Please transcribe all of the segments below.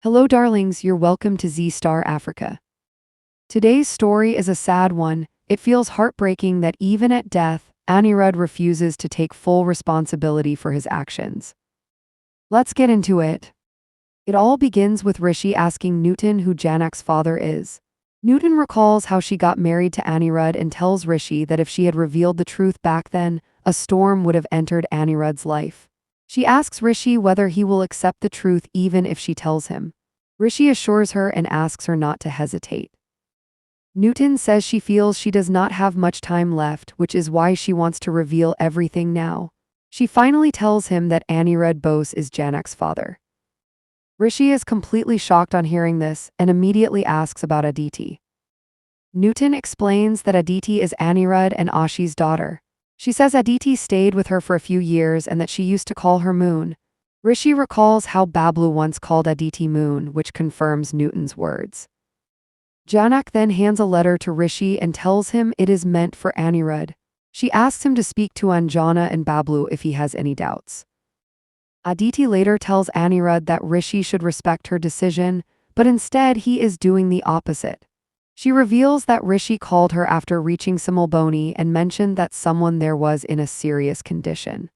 Hello, darlings, you're welcome to Z Star Africa. Today's story is a sad one. It feels heartbreaking that even at death, Aniruddh refuses to take full responsibility for his actions. Let's get into it. It all begins with Rishi asking Nutan who Jhanak's father is. Nutan recalls how she got married to Aniruddh and tells Rishi that if she had revealed the truth back then, a storm would have entered Aniruddh's life. She asks Rishi whether he will accept the truth even if she tells him. Rishi assures her and asks her not to hesitate. Nutan says she feels she does not have much time left, which is why she wants to reveal everything now. She finally tells him that Aniruddh Bose is Jhanak's father. Rishi is completely shocked on hearing this and immediately asks about Aditi. Nutan explains that Aditi is Aniruddh and Ashi's daughter. She says Aditi stayed with her for a few years and that she used to call her Moon. Rishi recalls how Bablu once called Aditi Moon, which confirms Nutan's words. Jhanak then hands a letter to Rishi and tells him it is meant for Aniruddh. She asks him to speak to Anjana and Bablu if he has any doubts. Aditi later tells Aniruddh that Rishi should respect her decision, but instead he is doing the opposite. She reveals that Rishi called her after reaching Simulboni and mentioned that someone there was in a serious condition.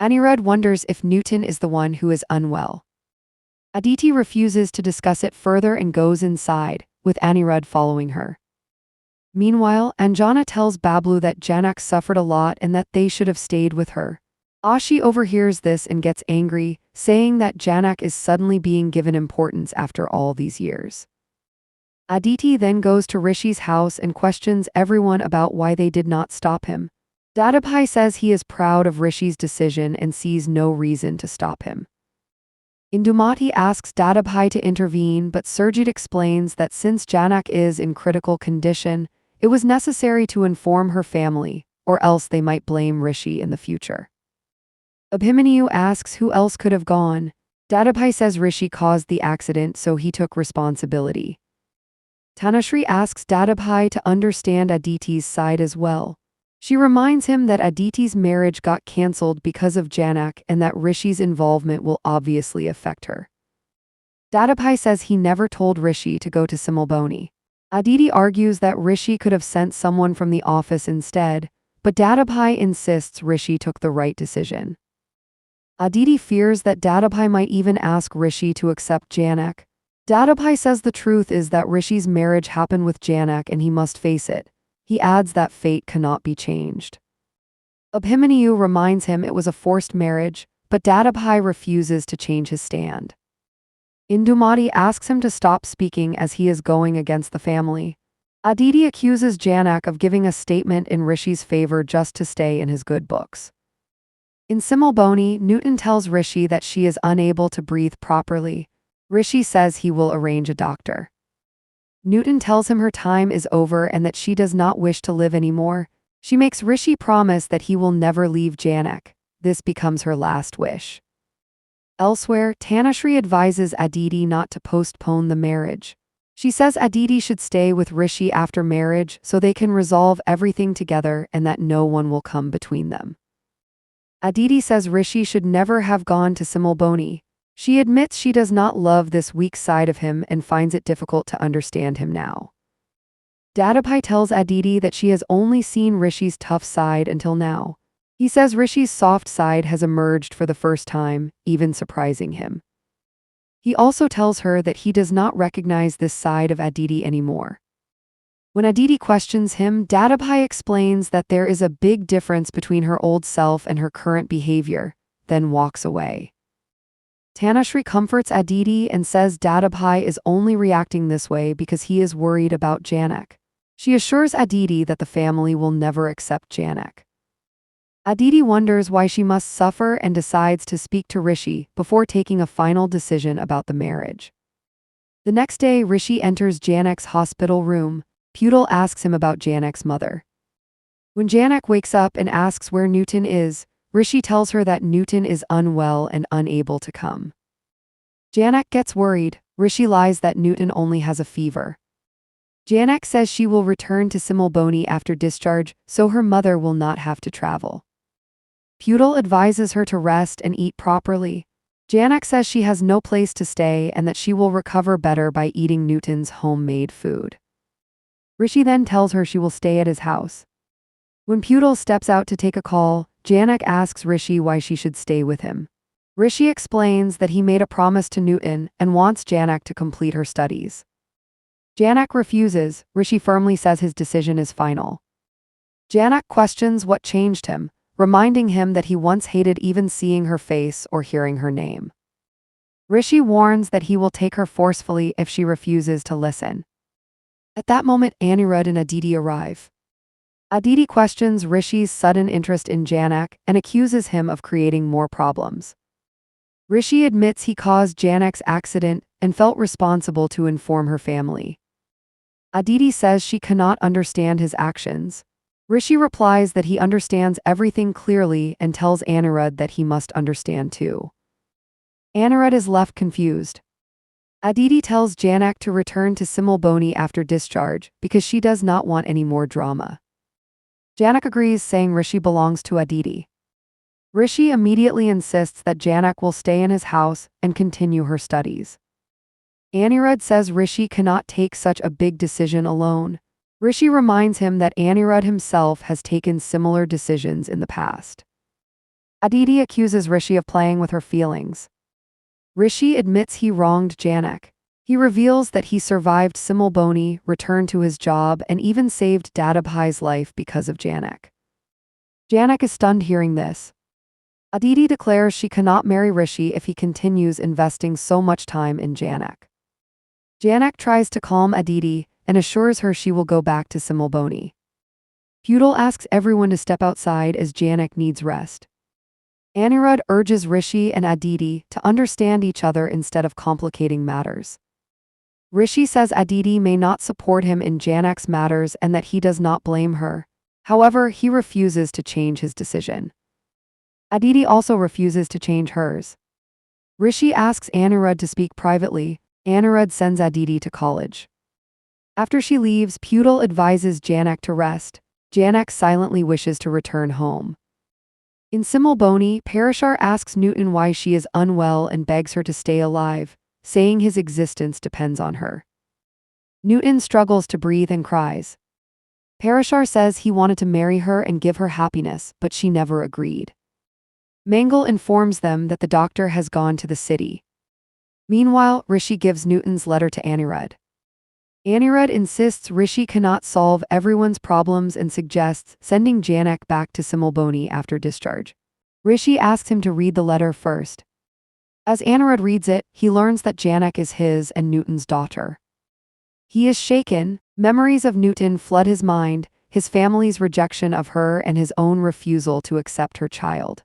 Aniruddh wonders if Nutan is the one who is unwell. Aditi refuses to discuss it further and goes inside, with Aniruddh following her. Meanwhile, Anjana tells Bablu that Jhanak suffered a lot and that they should have stayed with her. Ashi overhears this and gets angry, saying that Jhanak is suddenly being given importance after all these years. Aditi then goes to Rishi's house and questions everyone about why they did not stop him. Dadabhai says he is proud of Rishi's decision and sees no reason to stop him. Indumati asks Dadabhai to intervene, but Surjit explains that since Jhanak is in critical condition, it was necessary to inform her family, or else they might blame Rishi in the future. Abhimanyu asks who else could have gone. Dadabhai says Rishi caused the accident, so he took responsibility. Tanushree asks Dadabhai to understand Aditi's side as well. She reminds him that Aditi's marriage got cancelled because of Jhanak and that Rishi's involvement will obviously affect her. Dadabhai says he never told Rishi to go to Simulboni. Aditi argues that Rishi could have sent someone from the office instead, but Dadabhai insists Rishi took the right decision. Aditi fears that Dadabhai might even ask Rishi to accept Jhanak. Dadabhai says the truth is that Rishi's marriage happened with Jhanak and he must face it. He adds that fate cannot be changed. Abhimanyu reminds him it was a forced marriage, but Dadabhai refuses to change his stand. Indumati asks him to stop speaking as he is going against the family. Aditi accuses Jhanak of giving a statement in Rishi's favor just to stay in his good books. In Simulboni, Nutan tells Rishi that she is unable to breathe properly. Rishi says he will arrange a doctor. Nutan tells him her time is over and that she does not wish to live anymore. She makes Rishi promise that he will never leave Jhanak. This becomes her last wish. Elsewhere, Tanushree advises Aditi not to postpone the marriage. She says Aditi should stay with Rishi after marriage so they can resolve everything together and that no one will come between them. Aditi says Rishi should never have gone to Simulboni. She admits she does not love this weak side of him and finds it difficult to understand him now. Dadabhai tells Aditi that she has only seen Rishi's tough side until now. He says Rishi's soft side has emerged for the first time, even surprising him. He also tells her that he does not recognize this side of Aditi anymore. When Aditi questions him, Dadabhai explains that there is a big difference between her old self and her current behavior, then walks away. Tanushree comforts Aditi and says Dadabhai is only reacting this way because he is worried about Jhanak. She assures Aditi that the family will never accept Jhanak. Aditi wonders why she must suffer and decides to speak to Rishi before taking a final decision about the marriage. The next day, Rishi enters Janak's hospital room. Pudal asks him about Janak's mother. When Jhanak wakes up and asks where Nutan is, Rishi tells her that Nutan is unwell and unable to come. Jhanak gets worried. Rishi lies that Nutan only has a fever. Jhanak says she will return to Simulboni after discharge so her mother will not have to travel. Pudal advises her to rest and eat properly. Jhanak says she has no place to stay and that she will recover better by eating Nutan's homemade food. Rishi then tells her she will stay at his house. When Pudel steps out to take a call, Jhanak asks Rishi why she should stay with him. Rishi explains that he made a promise to Nutan and wants Jhanak to complete her studies. Jhanak refuses. Rishi firmly says his decision is final. Jhanak questions what changed him, reminding him that he once hated even seeing her face or hearing her name. Rishi warns that he will take her forcefully if she refuses to listen. At that moment, Aniruddh and Aditi arrive. Aditi questions Rishi's sudden interest in Jhanak and accuses him of creating more problems. Rishi admits he caused Janak's accident and felt responsible to inform her family. Aditi says she cannot understand his actions. Rishi replies that he understands everything clearly and tells Aniruddh that he must understand too. Aniruddh is left confused. Aditi tells Jhanak to return to Similboni after discharge because she does not want any more drama. Jhanak agrees, saying Rishi belongs to Aditi. Rishi immediately insists that Jhanak will stay in his house and continue her studies. Aniruddh says Rishi cannot take such a big decision alone. Rishi reminds him that Aniruddh himself has taken similar decisions in the past. Aditi accuses Rishi of playing with her feelings. Rishi admits he wronged Jhanak. He reveals that he survived Similboni, returned to his job, and even saved Dadabhai's life because of Jhanak. Jhanak is stunned hearing this. Aditi declares she cannot marry Rishi if he continues investing so much time in Jhanak. Jhanak tries to calm Aditi and assures her she will go back to Similboni. Pudel asks everyone to step outside as Jhanak needs rest. Aniruddh urges Rishi and Aditi to understand each other instead of complicating matters. Rishi says Aditi may not support him in Janak's matters and that he does not blame her. However, he refuses to change his decision. Aditi also refuses to change hers. Rishi asks Aniruddh to speak privately. Aniruddh sends Aditi to college. After she leaves, Pudel advises Jhanak to rest. Jhanak silently wishes to return home. In Similboni, Parashar asks Nutan why she is unwell and begs her to stay alive, saying his existence depends on her. Nutan struggles to breathe and cries. Parashar says he wanted to marry her and give her happiness, but she never agreed. Mangal informs them that the doctor has gone to the city. Meanwhile, Rishi gives Nutan's letter to Aniruddh. Aniruddh insists Rishi cannot solve everyone's problems and suggests sending Jhanak back to Similboni after discharge. Rishi asks him to read the letter first. As Aniruddh reads it, he learns that Jhanak is his and Nutan's daughter. He is shaken. Memories of Nutan flood his mind, his family's rejection of her and his own refusal to accept her child.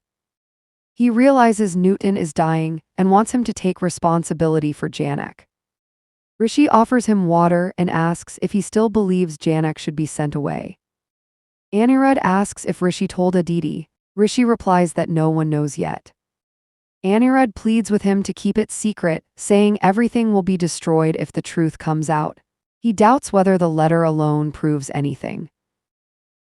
He realizes Nutan is dying and wants him to take responsibility for Jhanak. Rishi offers him water and asks if he still believes Jhanak should be sent away. Aniruddh asks if Rishi told Aditi. Rishi replies that no one knows yet. Aniruddh pleads with him to keep it secret, saying everything will be destroyed if the truth comes out. He doubts whether the letter alone proves anything.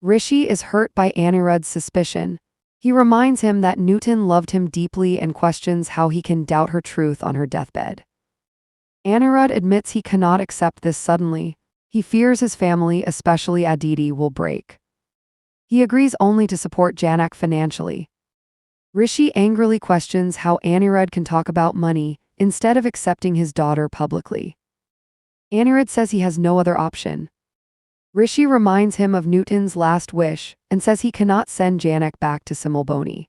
Rishi is hurt by Aniruddh's suspicion. He reminds him that Nutan loved him deeply and questions how he can doubt her truth on her deathbed. Aniruddh admits he cannot accept this suddenly. He fears his family, especially Aditi, will break. He agrees only to support Jhanak financially. Rishi angrily questions how Aniruddh can talk about money instead of accepting his daughter publicly. Aniruddh says he has no other option. Rishi reminds him of Nutan's last wish and says he cannot send Jhanak back to Similboni.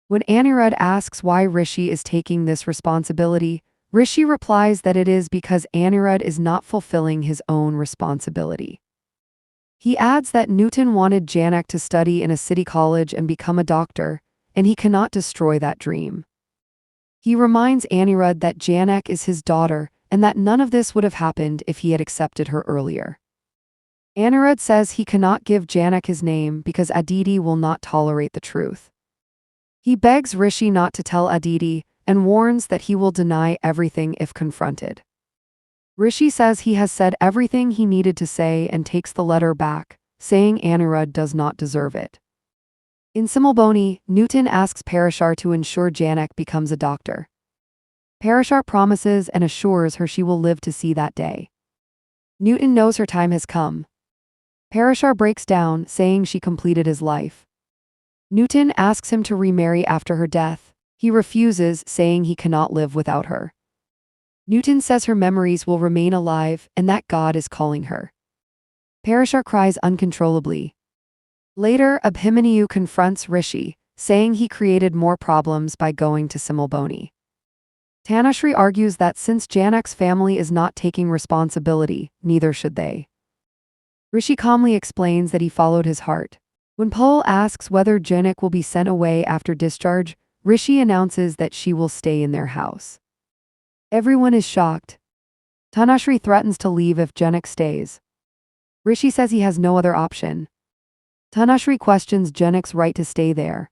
When Aniruddh asks why Rishi is taking this responsibility, Rishi replies that it is because Aniruddh is not fulfilling his own responsibility. He adds that Nutan wanted Jhanak to study in a city college and become a doctor, and he cannot destroy that dream. He reminds Aniruddh that Jhanak is his daughter and that none of this would have happened if he had accepted her earlier. Aniruddh says he cannot give Jhanak his name because Aditi will not tolerate the truth. He begs Rishi not to tell Aditi and warns that he will deny everything if confronted. Rishi says he has said everything he needed to say and takes the letter back, saying Aniruddh does not deserve it. In Similboni, Nutan asks Parashar to ensure Jhanak becomes a doctor. Parashar promises and assures her she will live to see that day. Nutan knows her time has come. Parashar breaks down, saying she completed his life. Nutan asks him to remarry after her death. He refuses, saying he cannot live without her. Nutan says her memories will remain alive and that God is calling her. Parashar cries uncontrollably. Later, Abhimanyu confronts Rishi, saying he created more problems by going to Similboni. Tanushree argues that since Jhanak's family is not taking responsibility, neither should they. Rishi calmly explains that he followed his heart. When Paul asks whether Jhanak will be sent away after discharge, Rishi announces that she will stay in their house. Everyone is shocked. Tanushree threatens to leave if Jhanak stays. Rishi says he has no other option. Tanushree questions Jhanak's right to stay there.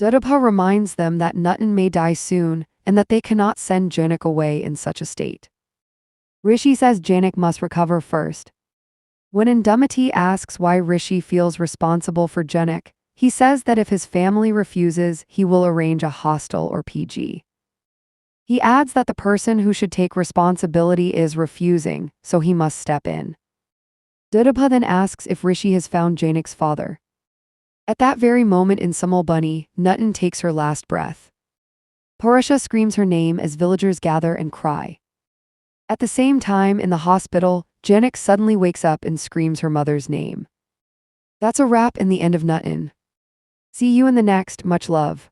Dudappa reminds them that Nutan may die soon and that they cannot send Jhanak away in such a state. Rishi says Jhanak must recover first. When Indumati asks why Rishi feels responsible for Jhanak, he says that if his family refuses, he will arrange a hostel or PG. He adds that the person who should take responsibility is refusing, so he must step in. Dudappa then asks if Rishi has found Jhanak's father. At that very moment in Similboni, Nutan takes her last breath. Purusha screams her name as villagers gather and cry. At the same time, in the hospital, Jhanak suddenly wakes up and screams her mother's name. That's a wrap in the end of Nutan. See you in the next. Much love.